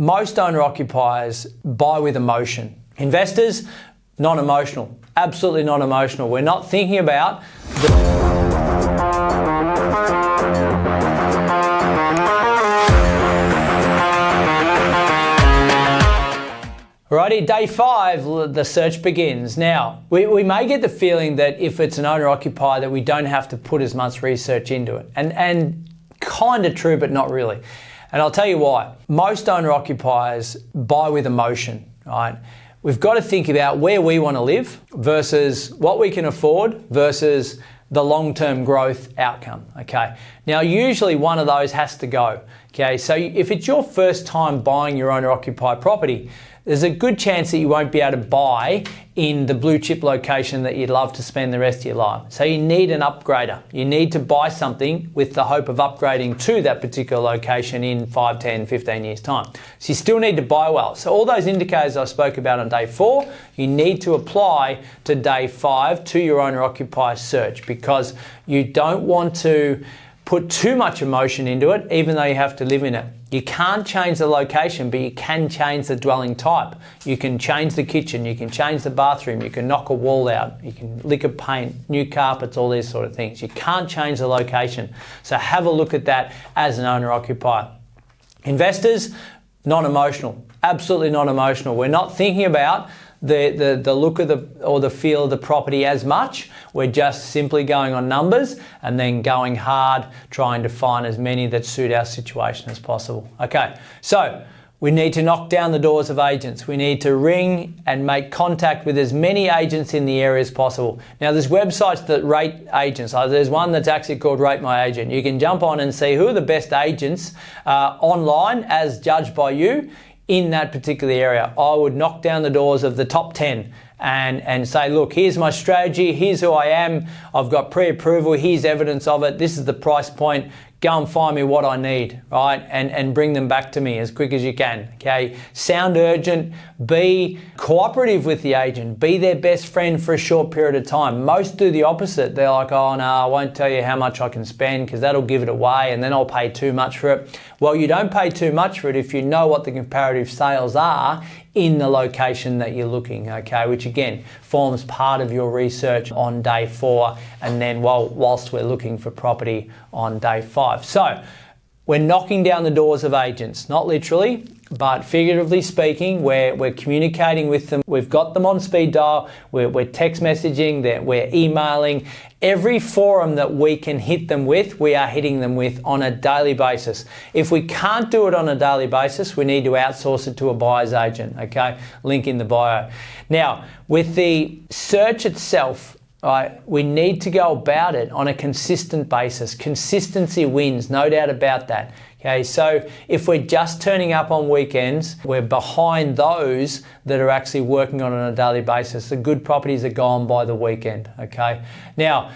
Most owner-occupiers buy with emotion. Investors, non-emotional, absolutely non-emotional. We're not thinking about Alrighty, day 5, the search begins. Now, we may get the feeling that if it's an owner-occupier that we don't have to put as much research into it. And kind of true, but not really. And I'll tell you why. Most owner-occupiers buy with emotion, right? We've got to think about where we want to live versus what we can afford versus the long-term growth outcome, okay? Now, usually one of those has to go, okay? So if it's your first time buying your owner-occupied property, there's a good chance that you won't be able to buy in the blue chip location that you'd love to spend the rest of your life. So you need an upgrader. You need to buy something with the hope of upgrading to that particular location in 5, 10, 15 years time. So you still need to buy well. So all those indicators I spoke about on day 4, you need to apply to day 5 to your owner-occupier search, because you don't want to put too much emotion into it, even though you have to live in it. You can't change the location, but you can change the dwelling type. You can change the kitchen, you can change the bathroom, you can knock a wall out, you can lick a paint, new carpets, all these sort of things. You can't change the location. So have a look at that as an owner-occupier. Investors, non-emotional, absolutely non-emotional. We're not thinking about the look of the feel of the property as much. We're just simply going on numbers and then going hard trying to find as many that suit our situation as possible. Okay, so we need to knock down the doors of agents. We need to ring and make contact with as many agents in the area as possible. Now, there's websites that rate agents. There's one that's actually called Rate My Agent. You can jump on and see who are the best agents online as judged by you in that particular area. I would knock down the doors of the top 10 and say, look, here's my strategy, here's who I am, I've got pre-approval, here's evidence of it, this is the price point, go and find me what I need, right? And bring them back to me as quick as you can, okay? Sound urgent, be cooperative with the agent, be their best friend for a short period of time. Most do the opposite. They're like, oh no, I won't tell you how much I can spend because that'll give it away and then I'll pay too much for it. Well, you don't pay too much for it if you know what the comparative sales are in the location that you're looking, okay? Which again, forms part of your research on day 4 and then whilst we're looking for property on day 5. So we're knocking down the doors of agents, not literally, but figuratively speaking, we're communicating with them. We've got them on speed dial, we're text messaging, we're emailing. Every forum that we can hit them with, we are hitting them with on a daily basis. If we can't do it on a daily basis, we need to outsource it to a buyer's agent, okay? Link in the bio. Now, with the search itself, we need to go about it on a consistent basis. Consistency wins, no doubt about that. Okay, so if we're just turning up on weekends, we're behind those that are actually working on it on a daily basis. The good properties are gone by the weekend, okay? Now,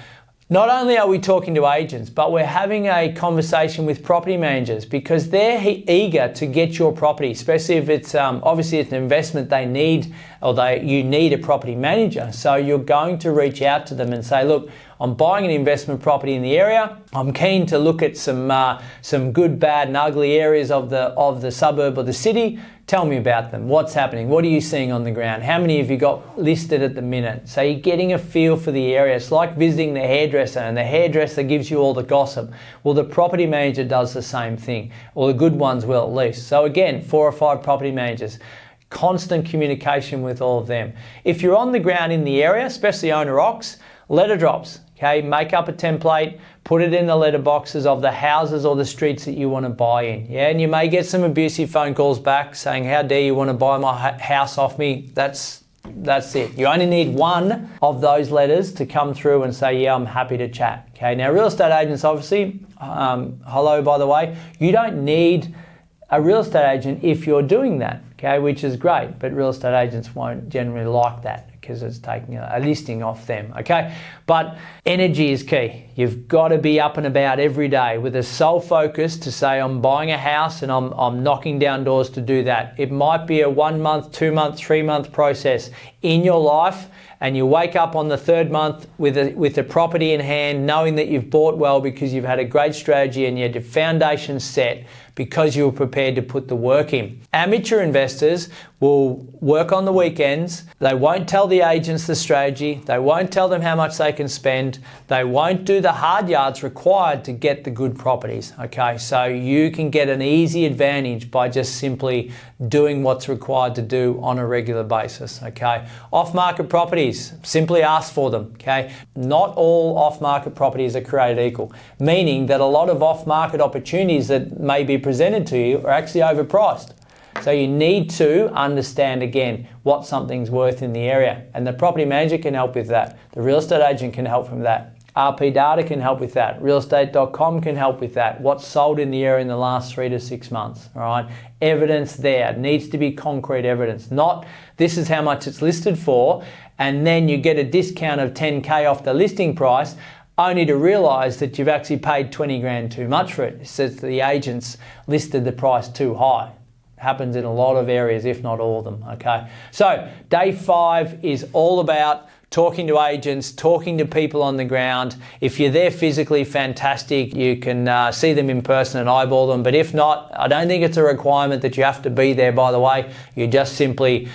not only are we talking to agents, but we're having a conversation with property managers because they're eager to get your property, especially if it's obviously it's an investment they need or you need a property manager. So you're going to reach out to them and say, look, I'm buying an investment property in the area. I'm keen to look at some good, bad and ugly areas of the suburb or the city. Tell me about them. What's happening? What are you seeing on the ground? How many have you got listed at the minute? So you're getting a feel for the area. It's like visiting the hairdresser and the hairdresser gives you all the gossip. Well, the property manager does the same thing, or the good ones will at least. So again, 4 or 5 property managers. Constant communication with all of them. If you're on the ground in the area, especially owner-occs, letter drops. Okay, make up a template, put it in the letter boxes of the houses or the streets that you want to buy in. Yeah, and you may get some abusive phone calls back saying, how dare you want to buy my house off me? That's it. You only need one of those letters to come through and say, yeah, I'm happy to chat. Okay, now real estate agents, obviously, hello, by the way, you don't need a real estate agent if you're doing that, okay, which is great, but real estate agents won't generally like that because it's taking a listing off them, okay? But energy is key. You've got to be up and about every day with a sole focus to say, I'm buying a house and I'm knocking down doors to do that. It might be a 1 month, 2 month, 3 month process in your life, and you wake up on the 3rd month with a property in hand, knowing that you've bought well because you've had a great strategy and you had your foundation set because you were prepared to put the work in. Amateur investors will work on the weekends. They won't tell the agents the strategy. They won't tell them how much they can spend. They won't do the hard yards required to get the good properties. Okay, so you can get an easy advantage by just simply doing what's required to do on a regular basis. Okay, off-market properties, simply ask for them. Okay, not all off-market properties are created equal, meaning that a lot of off-market opportunities that may be presented to you are actually overpriced. So you need to understand again what something's worth in the area, and the property manager can help with that. The real estate agent can help from that. RP Data can help with that. Realestate.com can help with that. What's sold in the area in the last 3 to 6 months, all right? Evidence there. It needs to be concrete evidence, not this is how much it's listed for, and then you get a discount of 10K off the listing price, only to realise that you've actually paid 20 grand too much for it. It says the agents listed the price too high. Happens in a lot of areas, if not all of them, okay? So day 5 is all about talking to agents, talking to people on the ground. If you're there physically, fantastic. You can see them in person and eyeball them. But if not, I don't think it's a requirement that you have to be there, by the way. You're just simply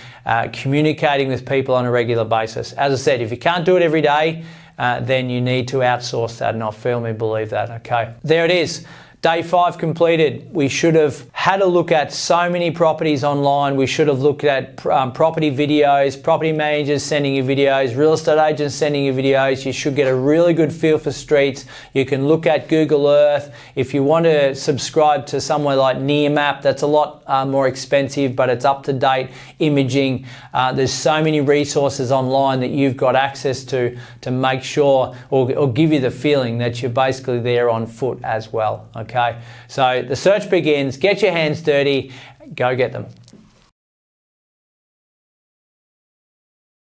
communicating with people on a regular basis. As I said, if you can't do it every day, then you need to outsource that, and I firmly believe that, okay? There it is. Day 5 completed. We should have had a look at so many properties online. We should have looked at property videos, property managers sending you videos, real estate agents sending you videos. You should get a really good feel for streets. You can look at Google Earth. If you want to subscribe to somewhere like Nearmap, that's a lot more expensive, but it's up-to-date imaging. There's so many resources online that you've got access to make sure or give you the feeling that you're basically there on foot as well. Okay, so the search begins. Get your hands dirty. Go get them.